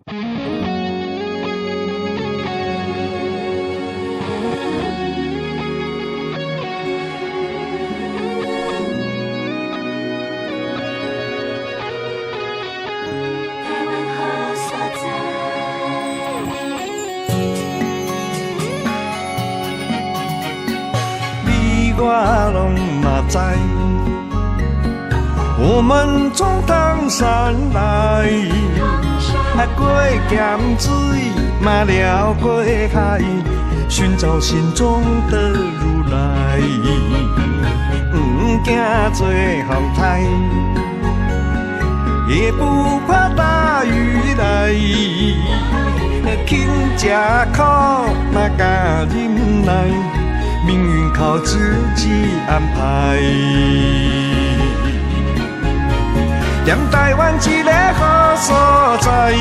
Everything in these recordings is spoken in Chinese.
我拢嘛知，我们从唐山来，过咸水嘛了过海，寻找心中的如来，不惊做风台，也不怕大雨来，轻吃苦嘛甘忍耐。命运靠自己安排。念台湾一个好所在，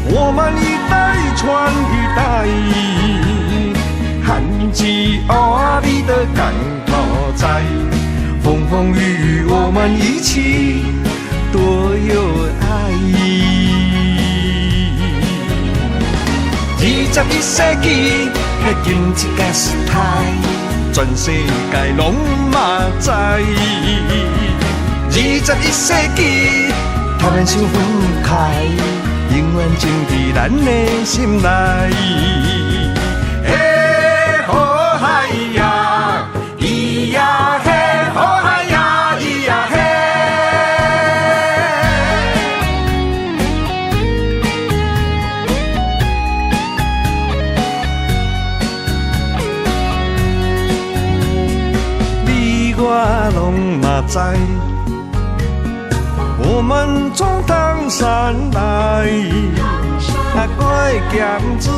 我们一代传一代，汉字阿里的港头在，风风雨雨我们一起，多有爱意。21世纪。迄今一个时代，全世界拢嘛知。21世纪，台湾想分开，永远种伫咱的心内。好海呀，咿呀嘿，好海呀，咿呀嘿。我拢嘛知，我们从唐山来，过咸水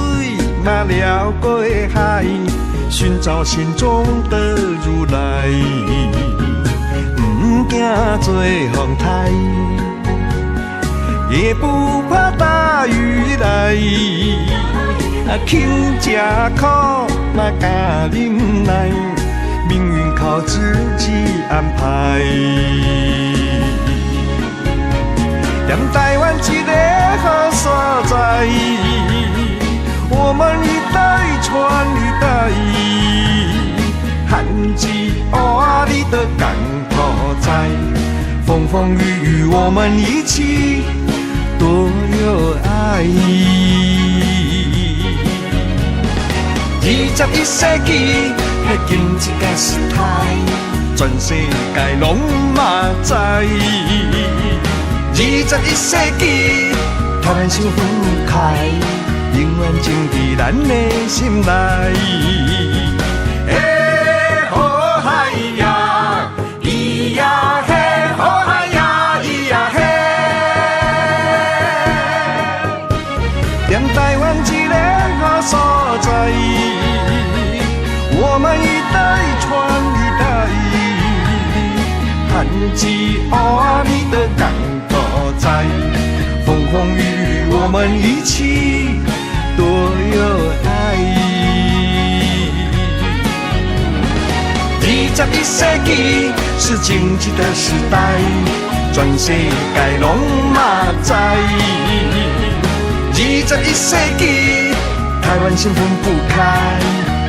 嘛了过海，寻找心中的如来，不惊做风台，也不怕大雨来，轻吃苦嘛甘忍耐。命运靠自己安排。念台湾一个好所在，我们一代传一代，汉字阿里的港头在，风风雨雨我们一起，多有爱意。21世纪。迄今一个时代，全世界拢嘛知。21世纪，台湾想分开，永远种伫咱的心内。好海呀，咿呀嘿，好海呀，咿呀嘿。念台湾一个好所在。我们一代传一代，汉字阿里的港头在，风风雨雨我们一起，多有爱意。21世纪是经济的时代，全世界拢嘛知。21世纪，台湾心分不开。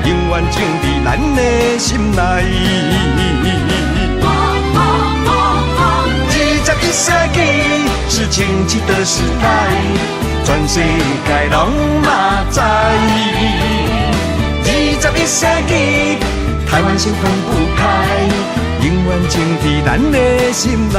永远种伫咱的心内。21世纪是经济的时代，全世界拢嘛知。21世纪，台湾心分不开，永远种伫咱的心内。